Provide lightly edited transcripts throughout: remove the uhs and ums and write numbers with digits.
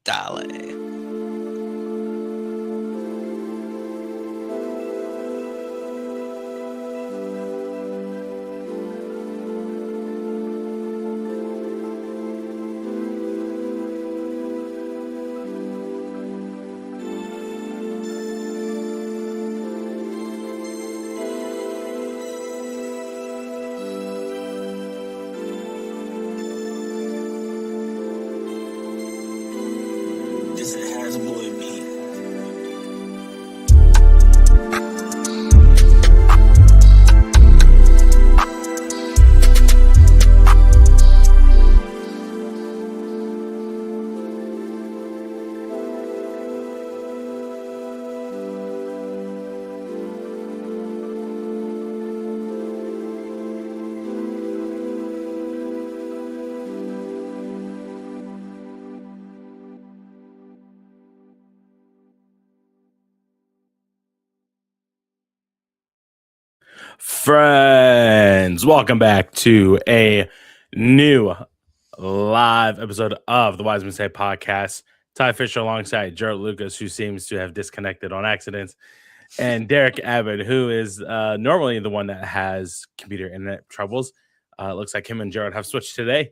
Dale. This it has boy beat. Friends, welcome back to a new live episode of the Wisemen Say podcast. Ty Fisher alongside Jerald Lucas, who seems to have disconnected on accident, and Derik Abbott, who is normally the one that has computer internet troubles. Looks like him and Jerald have switched today.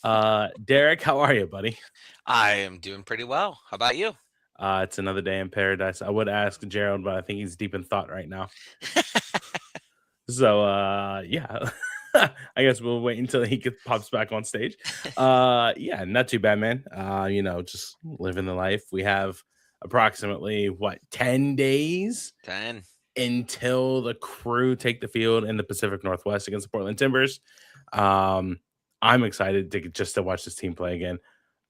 Derik, how are you, buddy? I am doing pretty well. How about you? It's another day in paradise. I would ask Jerald, but I think he's deep in thought right now. So yeah, I guess we'll wait until he pops back on stage. Yeah, not too bad, man. Just living the life. We have approximately 10 days 10. until the Crew take the field in the Pacific Northwest against the Portland Timbers. I'm excited to watch this team play again.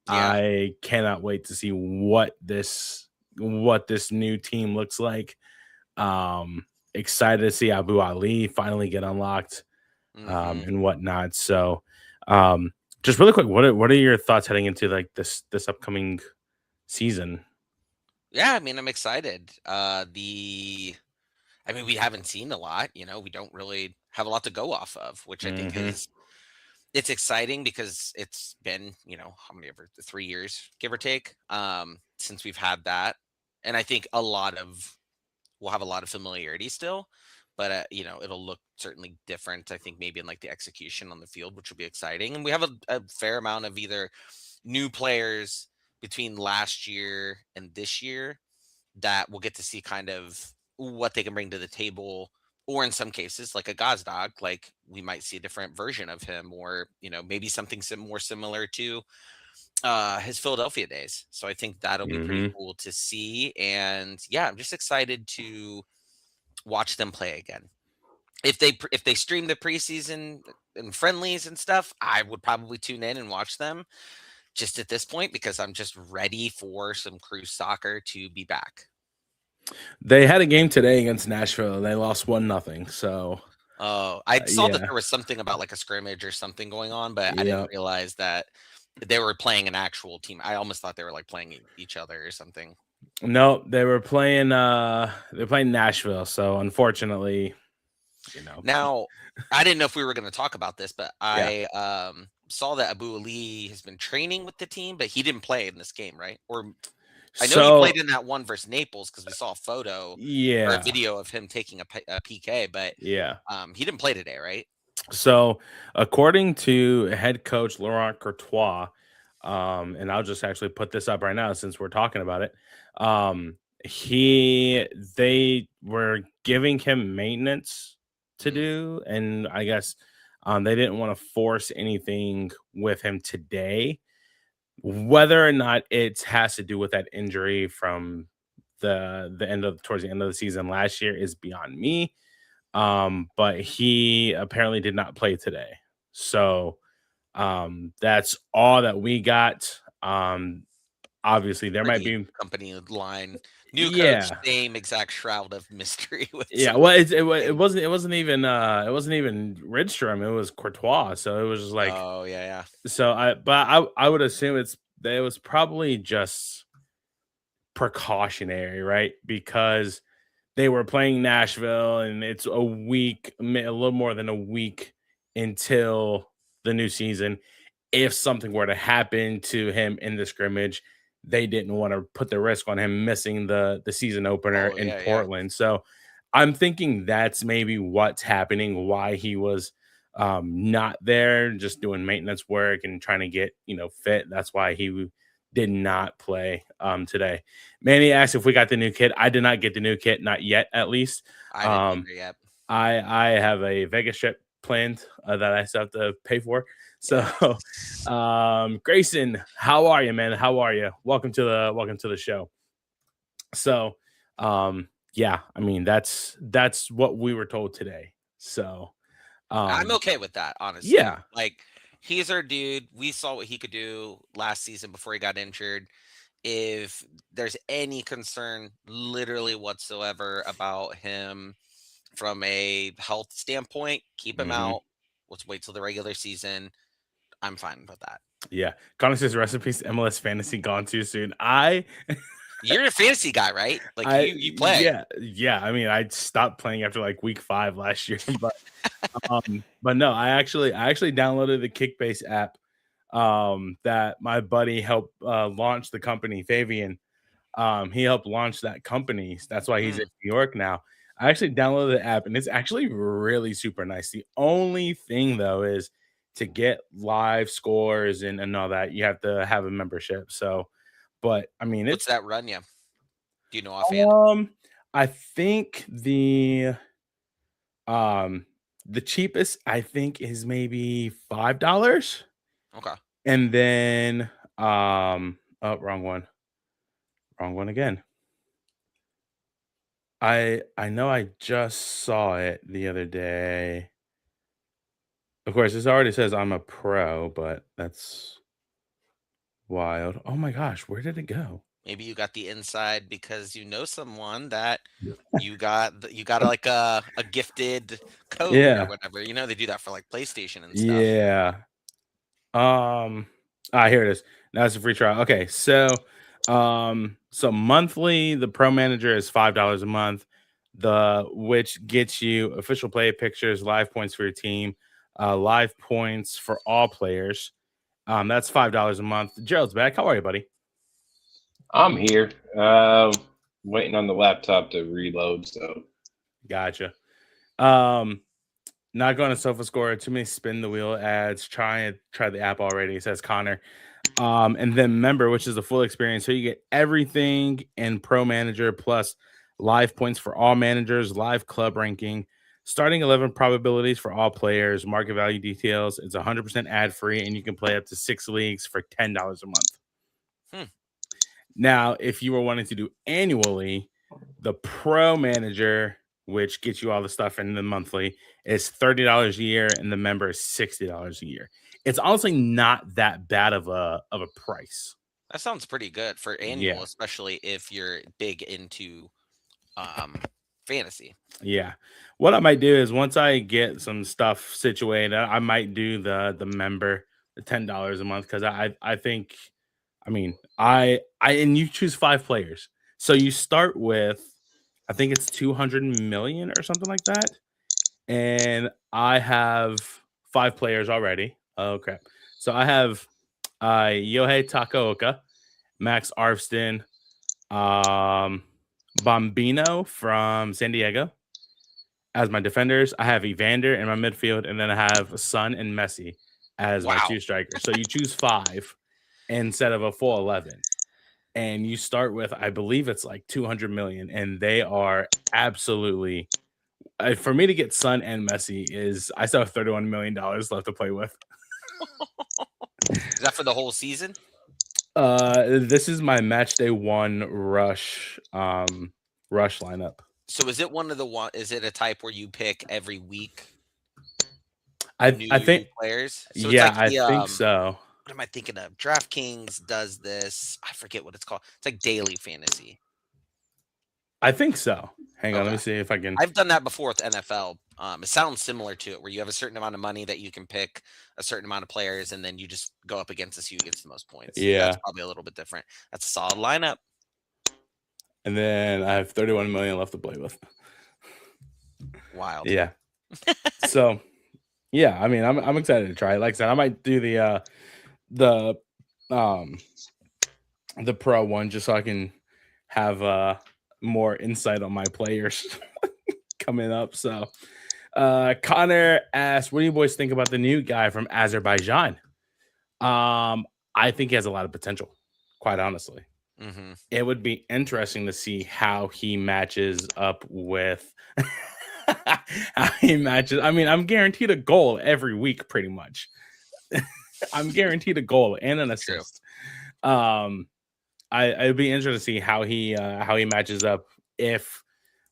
Yeah. I cannot wait to see what this new team looks like. Excited to see Abu Ali finally get unlocked and whatnot. So just really quick, what are your thoughts heading into like this upcoming season? Yeah, I mean, I'm excited. We haven't seen a lot, we don't really have a lot to go off of, which I think it's exciting because it's been, how many ever 3 years, give or take, since we've had that. And I think we'll have a lot of familiarity still, but it'll look certainly different. I think maybe in like the execution on the field, which will be exciting. And we have a fair amount of either new players between last year and this year that we'll get to see kind of what they can bring to the table. Or in some cases, like a Gazdag, like we might see a different version of him, or maybe something more similar to his Philadelphia days. So I think that'll be pretty cool to see. And yeah, I'm just excited to watch them play again. If they stream the preseason and friendlies and stuff, I would probably tune in and watch them just at this point, because I'm just ready for some Crew soccer to be back. They had a game today against Nashville and they lost 1-0. So I saw that there was something about like a scrimmage or something going on, but I didn't realize that they were playing an actual team. I almost thought they were like playing each other or something. No, they were playing Nashville. So unfortunately, Now, I didn't know if we were going to talk about this, but I saw that Abu Ali has been training with the team, but he didn't play in this game, right? Or I know he played in that one versus Naples because we saw a photo or a video of him taking a PK, but he didn't play today, right? So according to head coach Laurent Courtois, and I'll just actually put this up right now since we're talking about it. They were giving him maintenance to do, and I guess they didn't want to force anything with him today. Whether or not it has to do with that injury from towards the end of the season last year is beyond me. But he apparently did not play today. So that's all that we got. Obviously there might be company line, new coach, same exact shroud of mystery with well, it wasn't even Rydstrom, it was Courtois. So it was just like, oh yeah. So I would assume it was probably just precautionary, right? Because they were playing Nashville and it's a little more than a week until the new season. If something were to happen to him in the scrimmage, they didn't want to put the risk on him missing the season opener in Yeah. Portland. So I'm thinking that's maybe what's happening, why he was not there, just doing maintenance work and trying to get, fit. That's why he did not play today. Manny asked if we got the new kit. I did not get the new kit, not yet, at least. I didn't either yet. I have a Vegas trip planned that I still have to pay for. So, Grayson, how are you, man? How are you? Welcome to the show. So, yeah, I mean that's what we were told today. So, I'm okay with that, honestly. Yeah, Like, he's our dude. We saw what he could do last season before he got injured. If there's any concern, literally whatsoever, about him from a health standpoint, keep him out. Let's wait till the regular season. I'm fine with that. Yeah. Connor says recipes MLS fantasy gone too soon. You're a fantasy guy, right? Like you play. Yeah. I mean, I stopped playing after like week 5 last year, but no, I actually downloaded the Kickbase app that my buddy helped launch the company, Fabian. He helped launch that company. That's why he's in New York now. I actually downloaded the app and it's actually really super nice. The only thing though is to get live scores and all that, you have to have a membership. So, but I mean, What's that run you? Do you know offhand? I think the cheapest I think is maybe $5. Okay. And then oh, wrong one again. I know I just saw it the other day. Of course, this already says I'm a pro, but that's wild. Oh my gosh, where did it go? Maybe you got the inside because you know someone that you got like a gifted code or whatever. You know, they do that for like PlayStation and stuff. Yeah. Here it is. Now it's a free trial. Okay, so monthly, the Pro Manager is $5 a month, which gets you official player pictures, live points for your team, live points for all players. That's $5 a month. Jerald's back. How are you, buddy? I'm here. Waiting on the laptop to reload. So, gotcha. Not going to SofaScore. Too many spin the wheel ads. Try the app already, says Connor. And then member, which is the full experience. So you get everything in Pro Manager plus live points for all managers, live club ranking, starting 11 probabilities for all players, market value details. It's 100% ad free, and you can play up to 6 leagues for $10 a month. Now, if you were wanting to do annually, the Pro Manager, which gets you all the stuff in the monthly, is $30 a year, and the member is $60 a year. It's honestly not that bad of a price. That sounds pretty good for annual, especially if you're big into fantasy. Yeah. What I might do is once I get some stuff situated, I might do the member, the $10 a month, because I think, I mean, and you choose 5 players. So you start with, I think it's 200 million or something like that. And I have 5 players already. Oh, crap. So I have Yohei Takaoka, Max Arfston, Bombino from San Diego. As my defenders, I have Evander in my midfield, and then I have Son and Messi as my 2 strikers. So you choose 5 instead of a full 11. And you start with, I believe it's like 200 million, and they are absolutely, for me to get Son and Messi I still have $31 million left to play with. Is that for the whole season? This is my match day 1 rush lineup. So is it is it a type where you pick every week? I think players. So yeah, like I think so. What am I thinking of? DraftKings does this. I forget what it's called. It's like daily fantasy. I think so. Hang on, let me see if I can. I've done that before with NFL. It sounds similar to it, where you have a certain amount of money that you can pick a certain amount of players, and then you just go up against who gets the most points. Yeah, that's probably a little bit different. That's a solid lineup. And then I have 31 million left to play with. Wild. Yeah. So, yeah, I mean, I'm excited to try it. Like I said, I might do the the pro one just so I can have more insight on my players coming up. So Connor asked, what do you boys think about the new guy from Azerbaijan? I think he has a lot of potential, quite honestly. Mm-hmm. It would be interesting to see how he matches up with how he matches. I mean, I'm guaranteed a goal every week, pretty much. I'm guaranteed a goal and an assist. It'd be interesting to see how he matches up if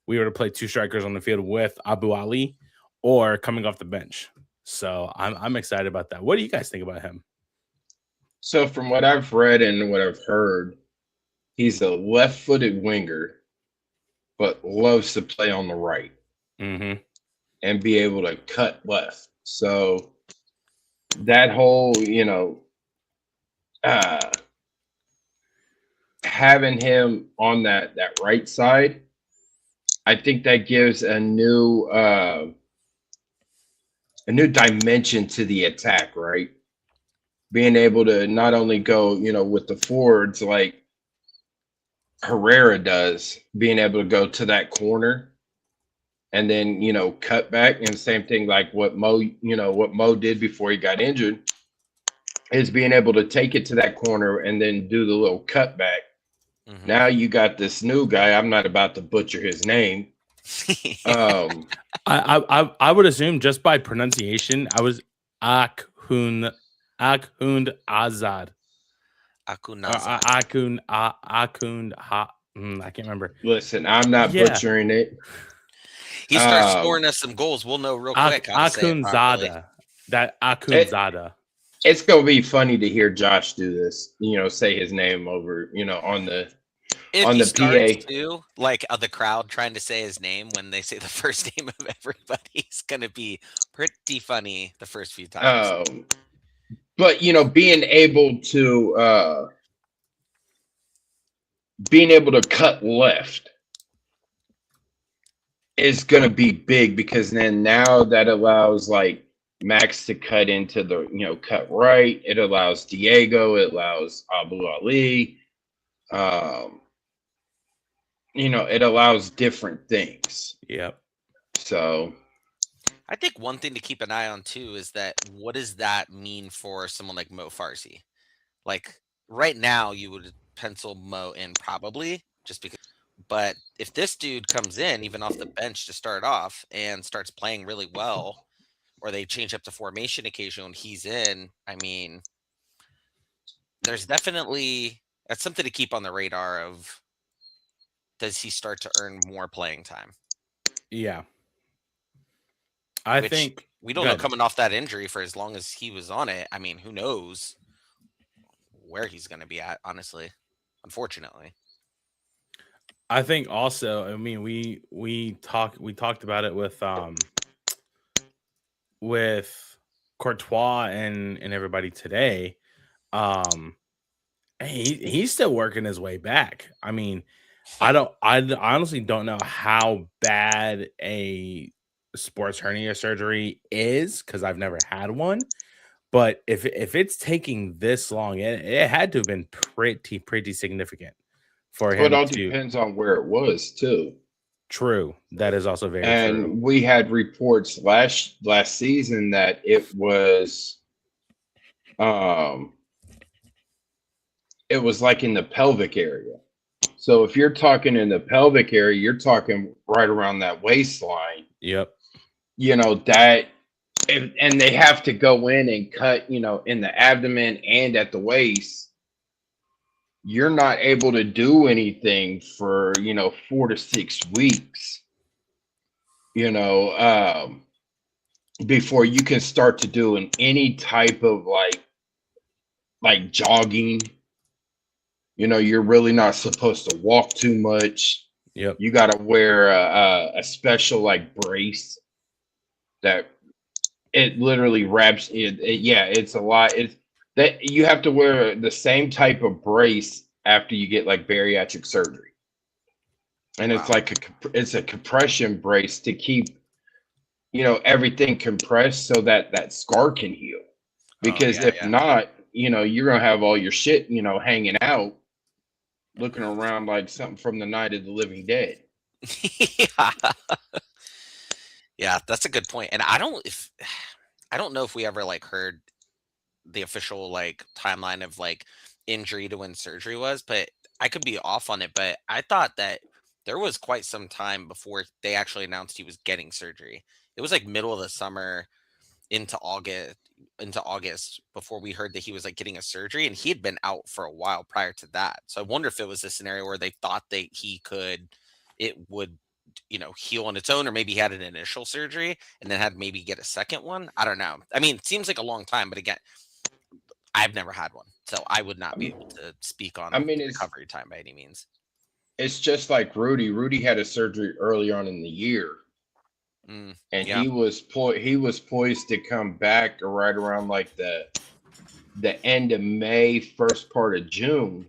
we were to play two strikers on the field with Abu Ali or coming off the bench. So I'm excited about that. What do you guys think about him? So from what I've read and what I've heard, he's a left-footed winger, but loves to play on the right and be able to cut left. So that whole, having him on that right side, I think that gives a new dimension to the attack, right? Being able to not only go, with the forwards like Herrera does, being able to go to that corner and then, cut back, and same thing like what Mo did before he got injured, is being able to take it to that corner and then do the little cutback. Mm-hmm. Now you got this new guy. I'm not about to butcher his name. I would assume just by pronunciation, I was Akhundzada. I can't remember. Listen, I'm not butchering it. He starts scoring us some goals. We'll know real quick. Akhundzada. That Akhundzada. It's gonna be funny to hear Josh do this. Say his name over. On the PA. Too, like the crowd trying to say his name when they say the first name of everybody, is gonna be pretty funny the first few times. But being able to cut left is going to be big, because then now that allows like Max to cut into the cut right. It allows Diego. It allows Abu Ali. It allows different things. Yep. So I think one thing to keep an eye on too is that what does that mean for someone like Mo Farsi? Like right now, you would pencil Mo in probably just because. But if this dude comes in even off the bench to start off and starts playing really well, or they change up the formation occasionally when he's in, I mean, there's definitely that's something to keep on the radar of. Does he start to earn more playing time? Yeah. I think we don't know coming off that injury for as long as he was on it. I mean, who knows where he's going to be at, honestly, unfortunately. I think also, I mean, we talked about it with Courtois and everybody today. He's still working his way back. I mean, I honestly don't know how bad a sports hernia surgery is, because I've never had one. But if it's taking this long, it had to have been pretty significant for him. But it all depends on where it was too. True, that is also very true. And we had reports last season that it was like in the pelvic area. So if you're talking in the pelvic area, you're talking right around that waistline. Yep. That, and they have to go in and cut, in the abdomen and at the waist. You're not able to do anything for, 4 to 6 weeks, before you can start to do any type of like jogging. You're really not supposed to walk too much. Yep. You got to wear a special like brace that it literally wraps it. It's a lot. It's that you have to wear the same type of brace after you get like bariatric surgery. And wow. It's like it's a compression brace to keep, everything compressed so that scar can heal. Because if not, you're going to have all your shit, hanging out. looking around like something from the Night of the Living Dead. Yeah. Yeah, that's a good point. And I don't know if we ever like heard the official like timeline of like injury to when surgery was, but I could be off on it. But I thought that there was quite some time before they actually announced he was getting surgery. It was like middle of the summer into August before we heard that he was like getting a surgery, and he had been out for a while prior to that. So I wonder if it was a scenario where they thought that it would heal on its own, or maybe he had an initial surgery and then had maybe get a second one. I don't know. I mean, it seems like a long time, but again, I've never had one, so I would not be able to speak on I mean, recovery time by any means. it's just like Rudy. Rudy had a surgery early on in the year, and Yeah. he was poised to come back right around like the end of May, first part of June,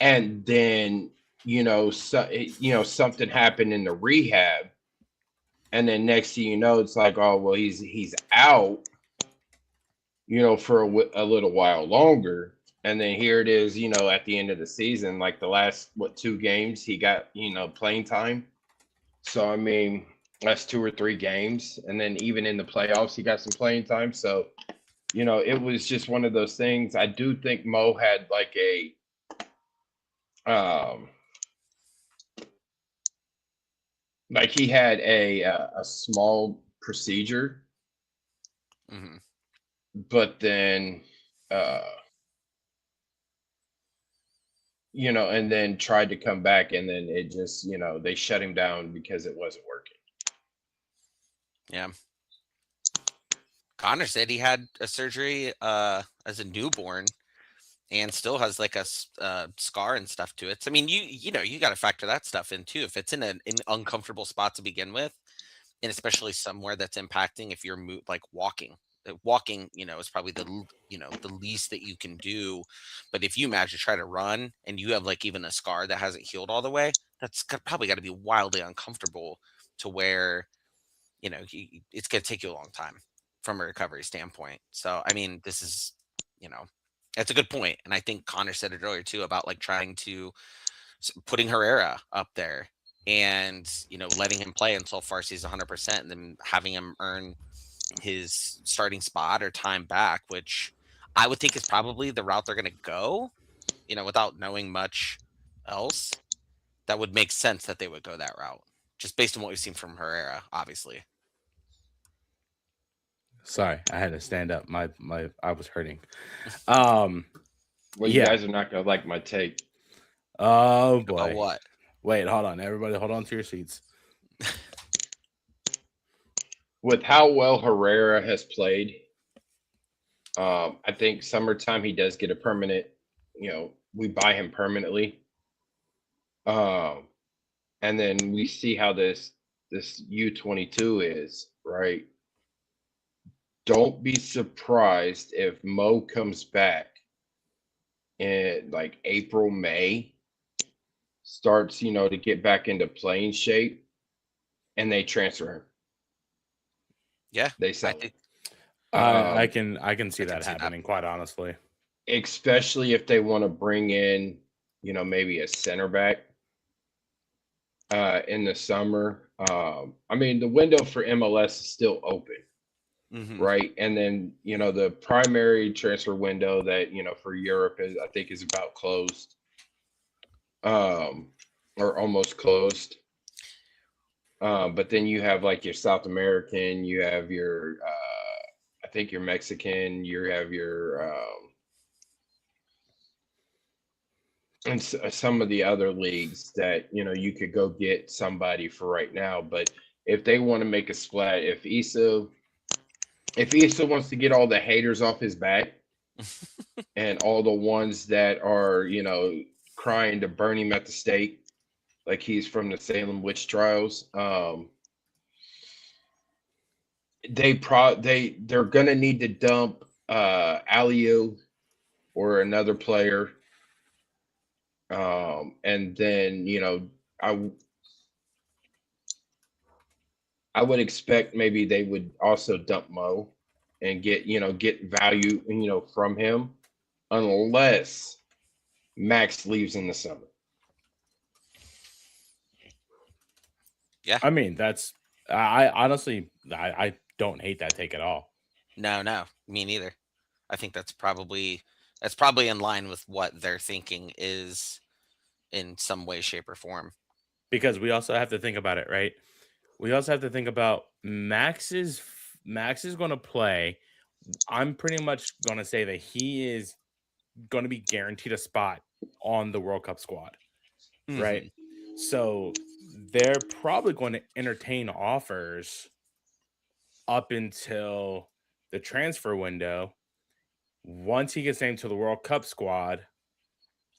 and then something happened in the rehab, and then next thing you know, it's like, oh well, he's out, for a little while longer. And then here it is, at the end of the season, like the last, 2 games, he got, playing time. So, I mean, that's 2 or 3 games. And then even in the playoffs, he got some playing time. So, it was just one of those things. I do think Mo had like he had a small procedure, but then, and then tried to come back, and then it just, they shut him down because it wasn't working. Yeah. Connor said he had a surgery as a newborn and still has like a scar and stuff to it. So, I mean, you got to factor that stuff in too. If it's in an uncomfortable spot to begin with, and especially somewhere that's impacting if you're like walking. Walking, is probably the least that you can do. But if you imagine try to run and you have like even a scar that hasn't healed all the way, that's probably got to be wildly uncomfortable to where, it's going to take you a long time from a recovery standpoint. So, I mean, this is, that's a good point. And I think Connor said it earlier too about like trying to putting Herrera up there and, letting him play until Farsi's 100% and then having him earn his starting spot or time back, which I would think is probably the route they're going to go, without knowing much else. That would make sense that they would go that route just based on what we've seen from Herrera, obviously. Sorry, I had to stand up. I was hurting. Well, you guys are not going to like my take. Oh boy. About what? Wait, hold on. Everybody hold on to your seats. With how well Herrera has played, I think summertime he does get a permanent, we buy him permanently. And then we see how this U22 is, right? Don't be surprised if Mo comes back in like April, May, starts, to get back into playing shape, and they transfer him. Yeah, they sell. I can see that happening, quite honestly. Especially if they want to bring in, maybe a center back in the summer. I mean, the window for MLS is still open, right? And then, the primary transfer window that, for Europe I think is about closed, or almost closed. But then you have like your South American, you have your, I think your Mexican, you have your, and some of the other leagues that, you could go get somebody for right now. But if they want to make a splat, if Issa wants to get all the haters off his back and all the ones that are, crying to burn him at the stake, like he's from the Salem witch trials, they're gonna need to dump Aliu or another player, and then I would expect maybe they would also dump Mo and get value from him, unless Max leaves in the summer. Yeah. I mean, I honestly, I don't hate that take at all. No, me neither. I think that's probably in line with what they're thinking is in some way, shape, or form. Because we also have to think about it, right? We also have to think about Max is going to play. I'm pretty much going to say that he is going to be guaranteed a spot on the World Cup squad, right? So they're probably going to entertain offers up until the transfer window. Once he gets named to the World Cup squad,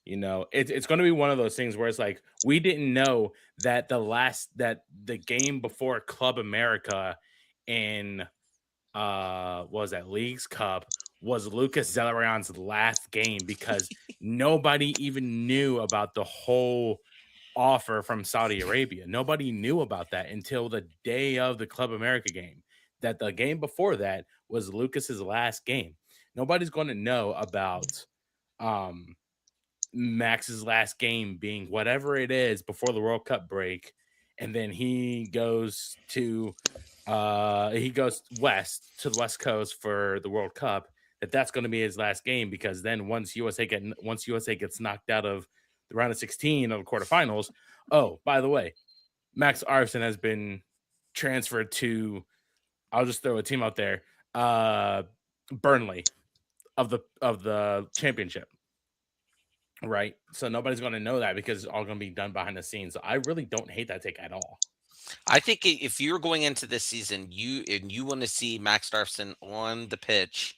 it's going to be one of those things where it's like we didn't know that the game before Club America in what was that, Leagues Cup, was Lucas Zellerion's last game because nobody even knew about the whole offer from Saudi Arabia. Nobody knew about that until the day of the Club America game. That the game before that was Lucas's last game. Nobody's going to know about Max's last game being whatever it is before the World Cup break, and then he goes west to the West Coast for the World Cup. That's going to be his last game, because then once USA gets knocked out of the round of 16 of the quarterfinals. Oh, by the way, Max Arfson has been transferred to, I'll just throw a team out there, Burnley of the championship. Right. So nobody's going to know that because it's all going to be done behind the scenes. So I really don't hate that take at all. I think if you're going into this season, you want to see Max Starfson on the pitch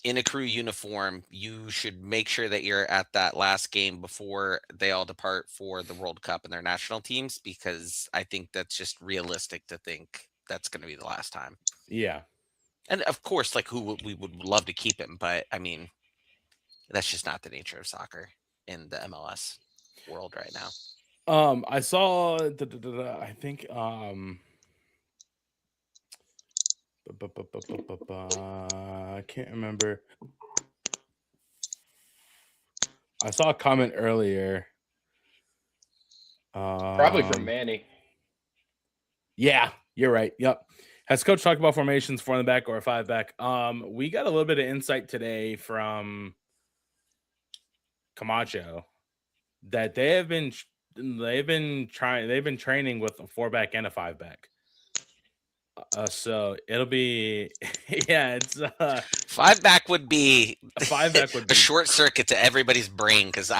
in a Crew uniform, you should make sure that you're at that last game before they all depart for the World Cup and their national teams, because I think that's just realistic to think that's going to be the last time. Yeah. And of course, like, we would love to keep him, but I mean, that's just not the nature of soccer in the MLS world right now. I saw I think I can't remember. I saw a comment earlier. Probably from Manny. Yeah, you're right. Yep. Has coach talked about formations, 4 in the back or a 5 back? We got a little bit of insight today from Camacho that they've been training with a 4 back and a 5 back. So it'll be it's 5 back would be a 5 back would be a short circuit to everybody's brain, because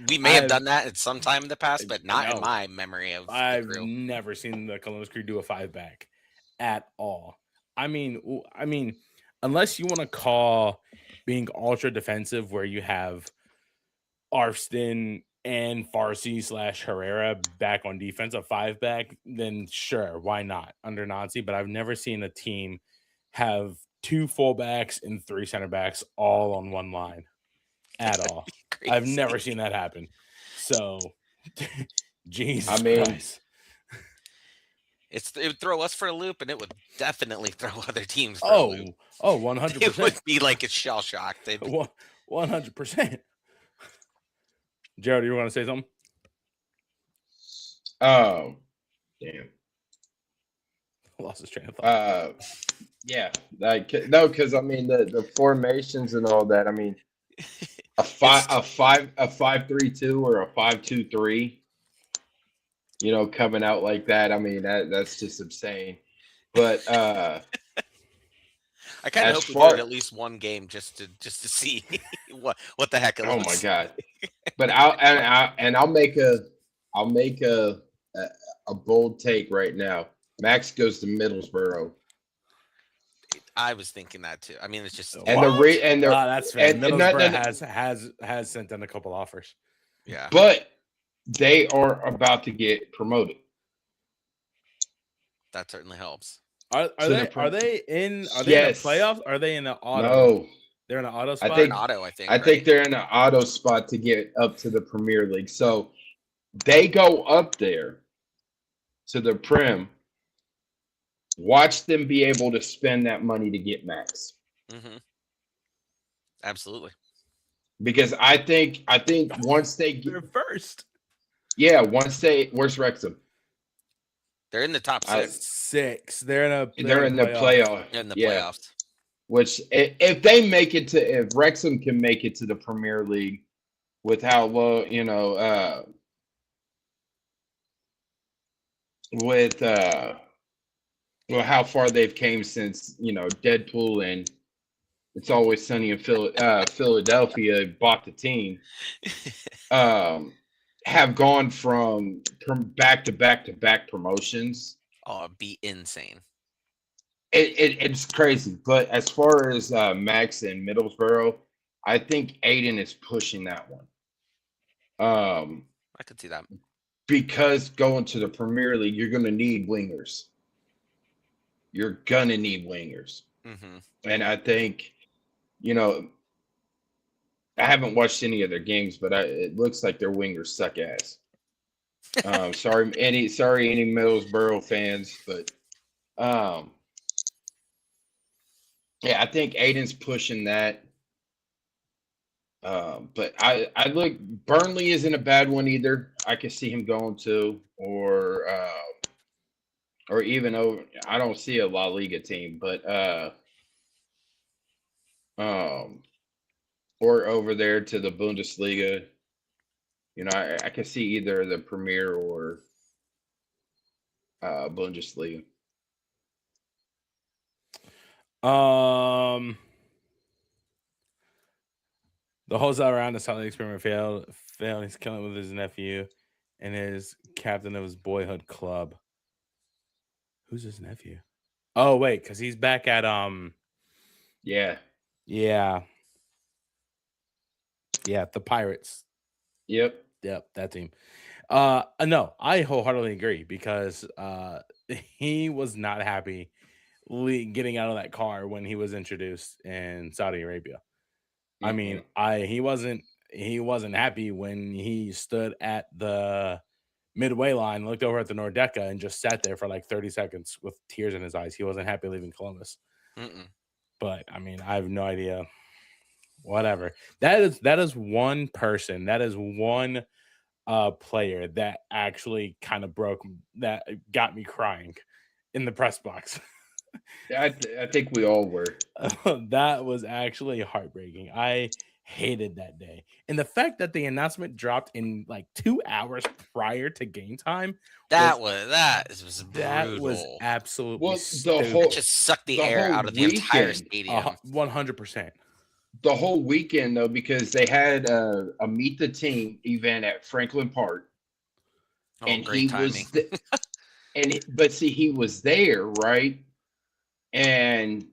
we may have done that at some time in the past, but not in my memory of I've the Crew. never seen the Columbus Crew do a 5 back at all. I mean, unless you want to call being ultra defensive where you have Arfston and Farsi / Herrera back on defense, a 5 back, then sure, why not under Nazi? But I've never seen a team have 2 fullbacks and 3 center backs all on one line at all. I've never seen that happen. So, Jesus Christ. It would throw us for a loop, and it would definitely throw other teams for a loop. 100%. It would be like it's shell shocked. 100%. Jerald, you want to say something? Oh, damn. Lost his train of thought. Yeah. No, because I mean the formations and all that. I mean, a 5-3-2 or a 5-2-3. Coming out like that. I mean, that's just insane. But I kind of hope we do it at least one game just to see what the heck it looks. Oh my god! But I'll make a bold take right now. Max goes to Middlesbrough. I was thinking that too. I mean, it's just that's fair. Middlesbrough has sent in a couple offers. Yeah, but they are about to get promoted. That certainly helps. Are they in the playoffs? Are they in the auto? No, they're in an auto spot. I think they're in an auto spot to get up to the Premier League. So they go up there to the Prem. Watch them be able to spend that money to get Max. Mm-hmm. Absolutely. because I think once they They're get, first. where's Wrexham? They're in the top I, 6. 6. They're they're in the playoff. They're in the Yeah, playoffs. which if they make it to, if Wrexham can make it to the Premier League with how low, with well, how far they've came since Deadpool and It's Always Sunny in Philadelphia bought the team, have gone from back to back to back promotions. Oh, it'd be insane. It's crazy. But as far as Max and Middlesbrough, I think Aiden is pushing that one. I could see that. Because going to the Premier League, you're going to need wingers. You're going to need wingers. Mm-hmm. And I think, I haven't watched any of their games, but it looks like their wingers suck ass. Sorry, any Middlesbrough fans, but yeah, I think Aiden's pushing that. But I look, Burnley isn't a bad one either. I could see him going to, or even over. I don't see a La Liga team, but or over there to the Bundesliga. I could see either the Premier or Bundesliga. The whole around the Solid experiment failed. He's killing with his nephew and is captain of his boyhood club. Who's his nephew? Oh wait, because he's back at Yeah, the Pirates. Yep, that team. No, I wholeheartedly agree because he was not happy getting out of that car when he was introduced in Saudi Arabia. I mean, he wasn't happy when he stood at the midway line, looked over at the Nordeca, and just sat there for like 30 seconds with tears in his eyes. He wasn't happy leaving Columbus. But I mean, I have no idea. Whatever. That is one person. That is one player that actually kind of that got me crying in the press box. I think we all were. That was actually heartbreaking. I hated that day. And the fact that the announcement dropped in like 2 hours prior to game time. That was brutal. Was absolutely it just sucked the air out of the entire stadium. 100%. The whole weekend, though, because they had a Meet the Team event at Franklin Park. Oh, and great timing. But see, he was there, right? And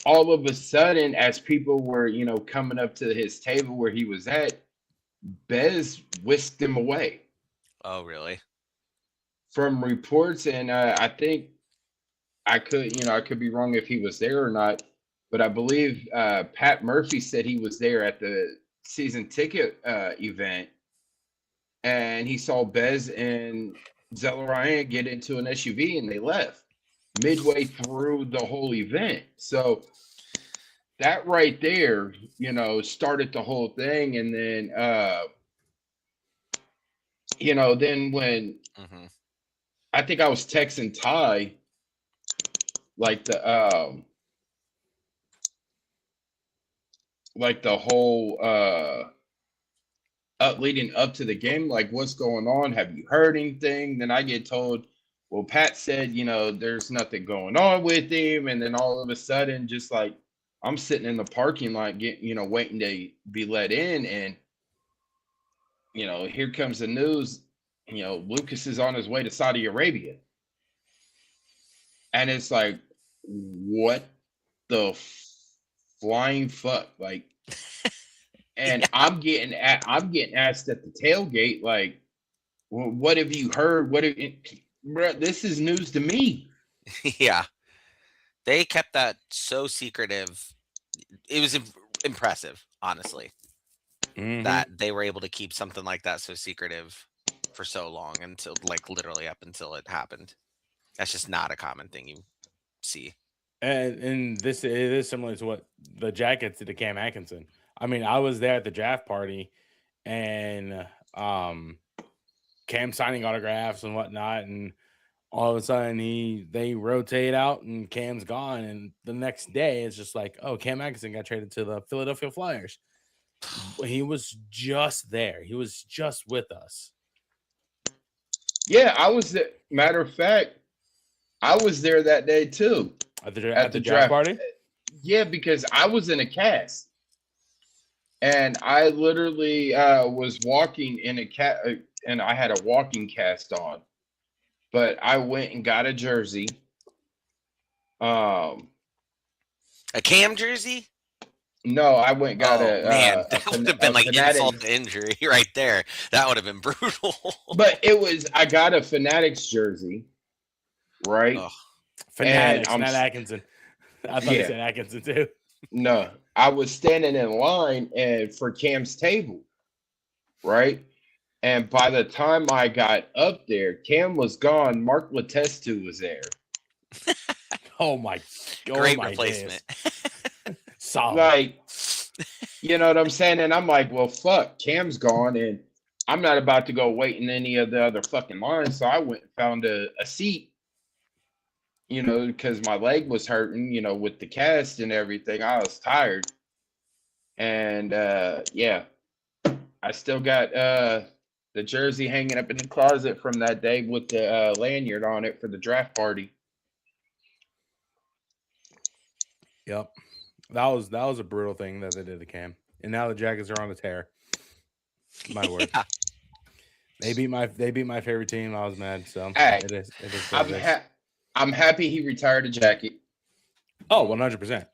all of a sudden, as people were, coming up to his table where he was at, Bez whisked him away. Oh, really? From reports, and I think I could be wrong if he was there or not, but I believe Pat Murphy said he was there at the season ticket event, and he saw Bez and Zellerine get into an SUV, and they left midway through the whole event. So that right there, started the whole thing. And then, then when I think I was texting Ty, like the whole leading up to the game, like, what's going on? Have you heard anything? Then I get told, well, Pat said, there's nothing going on with him. And then all of a sudden, just like, I'm sitting in the parking lot, waiting to be let in. And, here comes the news, Lucas is on his way to Saudi Arabia. And it's like, what the flying fuck? Like, and yeah. I'm getting asked at the tailgate, like, well, what have you heard? Bro, this is news to me. Yeah. They kept that so secretive. It was impressive, honestly, that they were able to keep something like that so secretive for so long, until like literally up until it happened. That's just not a common thing you see. And this is similar to what the Jackets did to Cam Atkinson. I mean, I was there at the draft party, and Cam signing autographs and whatnot, and all of a sudden they rotate out and Cam's gone, and the next day it's just like, oh, Cam Atkinson got traded to the Philadelphia Flyers. He was just there. He was just with us. Yeah, I was there. Matter of fact, I was there that day too. At the draft party? Yeah, because I was in a cast. And I literally was walking in a and I had a walking cast on. But I went and got a jersey. A Cam jersey? No, I went and got man, that would have been like insult to injury right there. That would have been brutal. But I got a Fanatics jersey, right? Oh. Fanatics, not Atkinson. I thought you said Atkinson too. No, I was standing in line for Cam's table, right? And by the time I got up there, Cam was gone. Mark Letestu was there. Great replacement. Solid. Like, you know what I'm saying? And I'm like, well, fuck, Cam's gone, and I'm not about to go wait in any of the other fucking lines. So I went and found a seat, you know, because my leg was hurting, you know, with the cast and everything. I was tired. And yeah, I still got the jersey hanging up in the closet from that day with the lanyard on it for the draft party. Yep. That was a brutal thing that they did to Cam. And now the Jackets are on a tear. My word. Yeah. They beat my favorite team. I was mad. So hey, it is I'm happy he retired a jacket. Oh, 100%.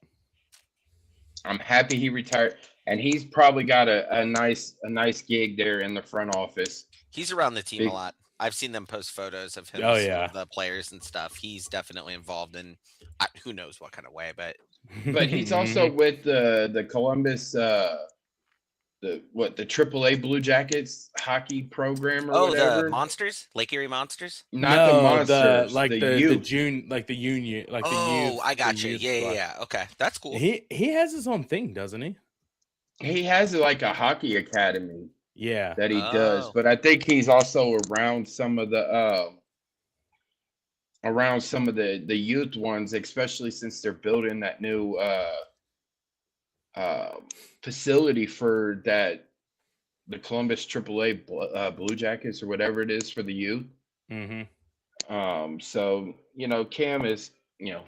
I'm happy he retired, and he's probably got a nice gig there in the front office. He's around the team a lot. I've seen them post photos of him, the players and stuff. He's definitely involved in who knows what kind of way, but he's also with the Columbus the AAA Blue Jackets hockey program or whatever. The Monsters, Lake Erie Monsters. Not the Monsters, the union, like the youth. I got you. Yeah. Okay, that's cool. He has his own thing, doesn't he? He has like a hockey academy. Yeah, that he does, but I think he's also around some of the youth ones, especially since they're building that new facility for the Columbus AAA Blue Jackets or whatever it is for the youth. Mm-hmm. So you know, Cam is, you know,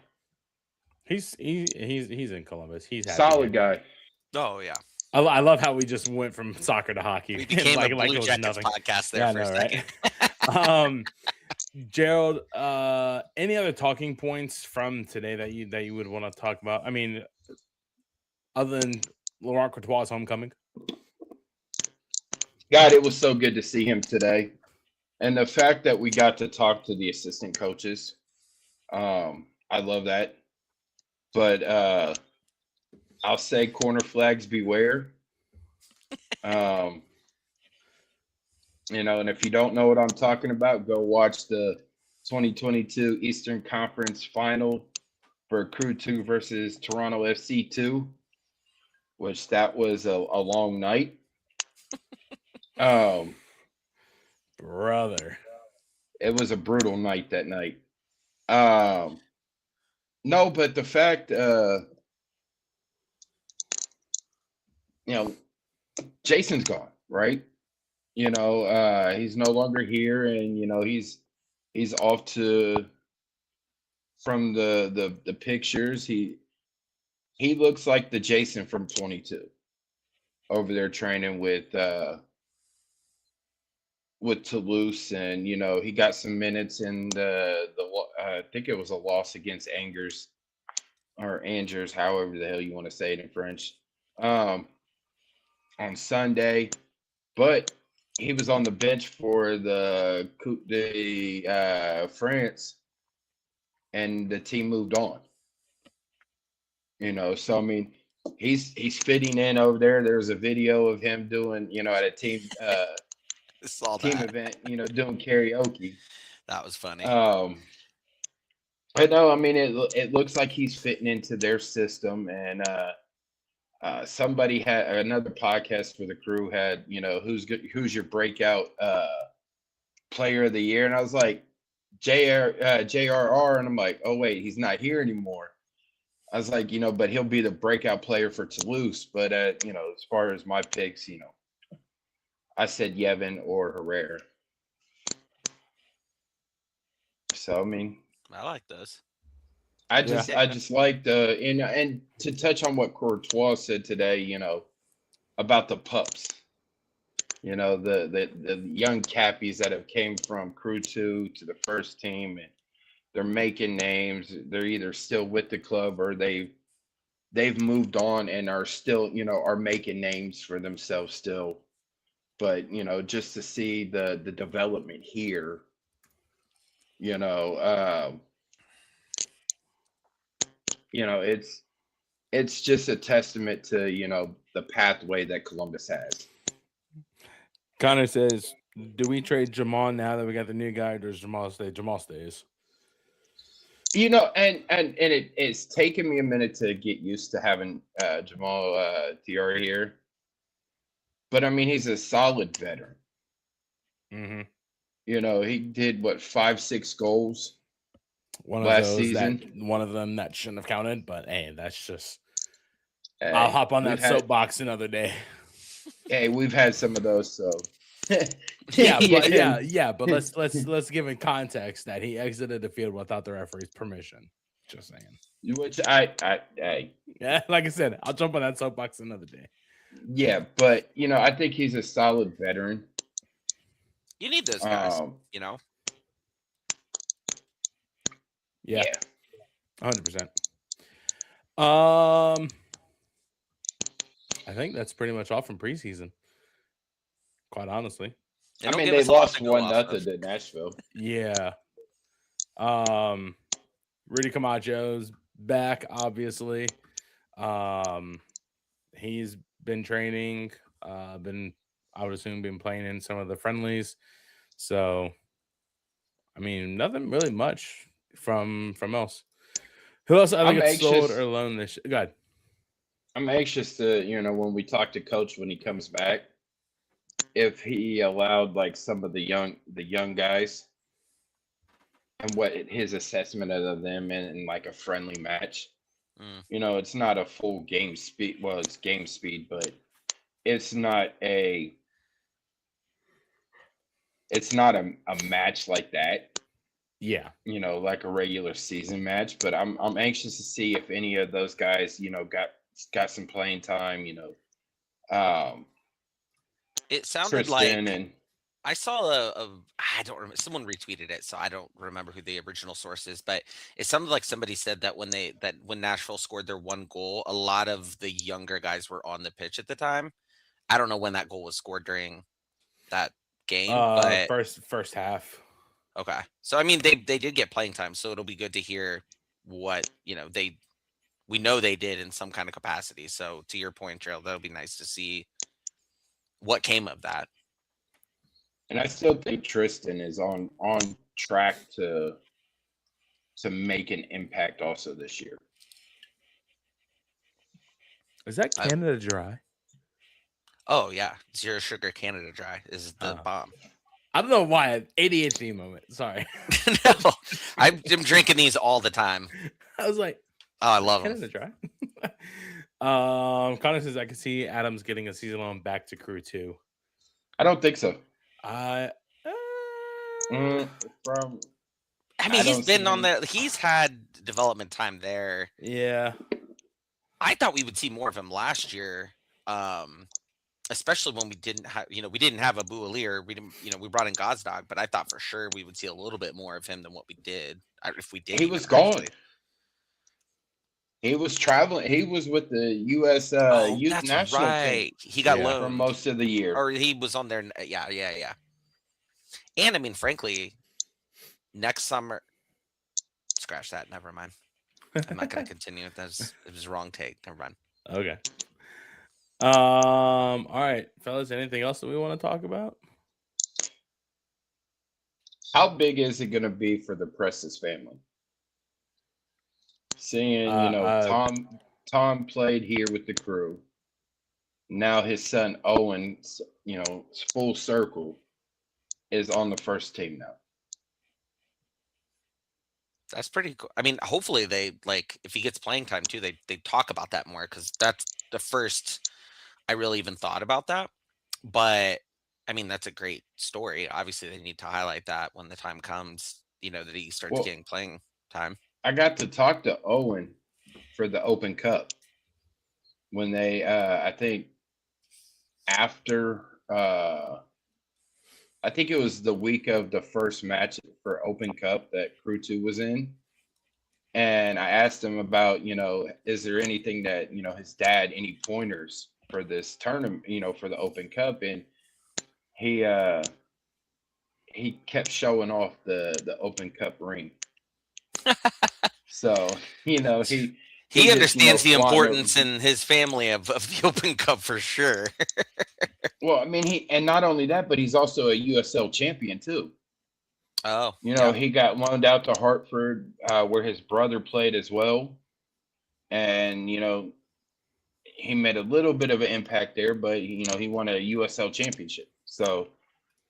he's in Columbus. He's happy solid guy. Oh yeah. I love how we just went from soccer to hockey. We became a Blue Jackets podcast there for a second. Right? Jerald, any other talking points from today that you would want to talk about? I mean, other than Laurent Courtois' homecoming. God, it was so good to see him today. And the fact that we got to talk to the assistant coaches, I love that. But I'll say corner flags beware. You know, and if you don't know what I'm talking about, go watch the 2022 Eastern Conference Final for Crew 2 versus Toronto FC 2, which that was a long night. Brother. It was a brutal night that night. No, but the fact, you know, Jason's gone, right? You know, he's no longer here, and you know, he's off from the pictures. He looks like the Jason from 22 over there training with Toulouse, and you know, he got some minutes in the I think it was a loss against Angers, however the hell you want to say it in French, on Sunday, but he was on the bench for the Coupe de France, and the team moved on. You know, so I mean, he's fitting in over there. There's a video of him doing, you know, at a team event, you know, doing karaoke. That was funny. But no, I mean, it looks like he's fitting into their system, and somebody had another podcast for the crew had, who's your breakout player of the year, and I was like JRR, and I'm like, oh wait, he's not here anymore. I was like, but he'll be the breakout player for Toulouse. But as far as my picks, I said Yevon or Herrera. So I mean, I like those. I just like and to touch on what Courtois said today, about the pups, the young cappies that have came from Crew 2 to the first team, and they're making names. They're either still with the club or they've moved on and are still, are making names for themselves still. But, just to see the development here, it's just a testament to, the pathway that Columbus has. Connor says, do we trade Jamal now that we got the new guy, or does Jamal stay? Jamal stays. And it's taken me a minute to get used to having Jamal Diarra here. But I mean, he's a solid veteran. Mm-hmm. He did 5-6 goals one of last those season. One of them that shouldn't have counted, but hey, that's just. I'll hop on that soapbox another day. Hey, we've had some of those, so. But let's give it context that he exited the field without the referee's permission. Just saying. Which yeah, like I said, I'll jump on that soapbox another day. Yeah, but I think he's a solid veteran. You need those guys, Yeah, 100%. I think that's pretty much all from preseason. Quite honestly. They lost 1-0 to Nashville. Yeah. Rudy Camacho's back, obviously. He's been training, I would assume been playing in some of the friendlies. So nothing really much from else. Who else I think it's sold or loaned this year? Go ahead. I'm anxious to, when we talk to Coach when he comes back, if he allowed some of the young guys and what his assessment of them in a friendly match. It's not a full game speed. Well, it's game speed, but it's not a match like that. Yeah. Like a regular season match. But I'm anxious to see if any of those guys, got some playing time. It sounded Tristan I saw I don't remember, someone retweeted it, so I don't remember who the original source is, but it sounded like somebody said that when Nashville scored their one goal, a lot of the younger guys were on the pitch at the time. I don't know when that goal was scored during that game, but first half. Okay. So they did get playing time, so it'll be good to hear what, we know they did in some kind of capacity. So to your point, Jerald, that'll be nice to see what came of that. And I still think Tristan is on track to make an impact also this year. Is that Canada Dry? Oh yeah, Zero Sugar Canada Dry is the bomb. I don't know why. ADHD moment. Sorry. No, I'm drinking these all the time. I was like, oh, I love Canada them. Dry. Connor says I can see Adams getting a season loan back to Crew 2. I don't think so. He's been on there. He's had development time there. Yeah. I thought we would see more of him last year, especially when we didn't have a Boualier. We didn't, we brought in Gazdag, but I thought for sure we would see a little bit more of him than what we did. If we did, he was gone. He was traveling. He was with the U.S. Youth National team. He got loaned for most of the year, or he was on there. Yeah. And frankly, next summer, scratch that. Never mind. I'm not going to continue with this. It was a wrong take. Never mind. Okay. All right, fellas. Anything else that we want to talk about? How big is it going to be for the Prestes family? Seeing, Tom played here with the Crew. now his son Owen, full circle, is on the first team now. That's pretty cool. I mean, hopefully they if he gets playing time too, they talk about that more, because that's the first I really even thought about that. But I mean, that's a great story. Obviously, they need to highlight that when the time comes, that he starts getting playing time. I got to talk to Owen for the Open Cup when they, I think after, I think it was the week of the first match for Open Cup that Crew 2 was in. And I asked him about, is there anything that, his dad, any pointers for this tournament, for the Open Cup. And he kept showing off the Open Cup ring. So, he understands the importance in his family of the Open Cup for sure. Well, I mean, and not only that, but he's also a USL champion too. Oh, he got loaned out to Hartford, where his brother played as well. And, he made a little bit of an impact there, but, he won a USL championship. So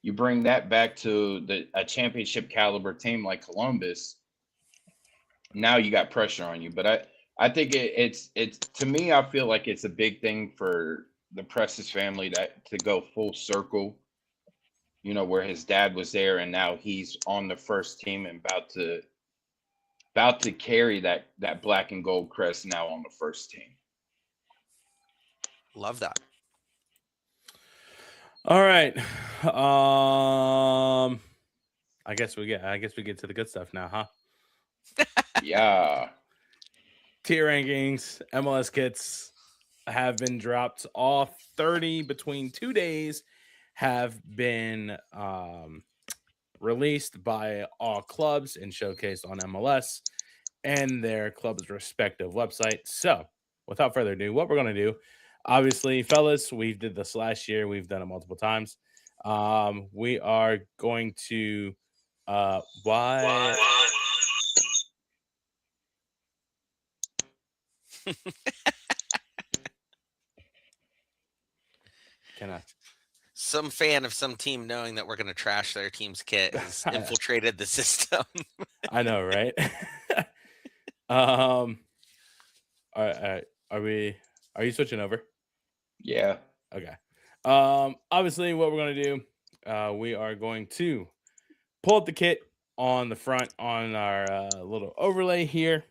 you bring that back to a championship caliber team like Columbus. Now you got pressure on you. But I think it's to me, I feel like it's a big thing for the Prestes family to go full circle, where his dad was there and now he's on the first team and about to carry that black and gold crest now on the first team. Love that. All right. I guess we get to the good stuff now, huh? Yeah. Tier rankings, MLS kits have been dropped. All 30 between 2 days have been released by all clubs and showcased on MLS and their club's respective websites. So without further ado, what we're going to do, obviously, fellas, we did this last year. We've done it multiple times. We are going to why? Some fan of some team knowing that we're going to trash their team's kit has infiltrated the system. I know, right? Are you switching over? Yeah. Okay. Obviously, what we're going to do, we are going to pull up the kit on the front on our little overlay here.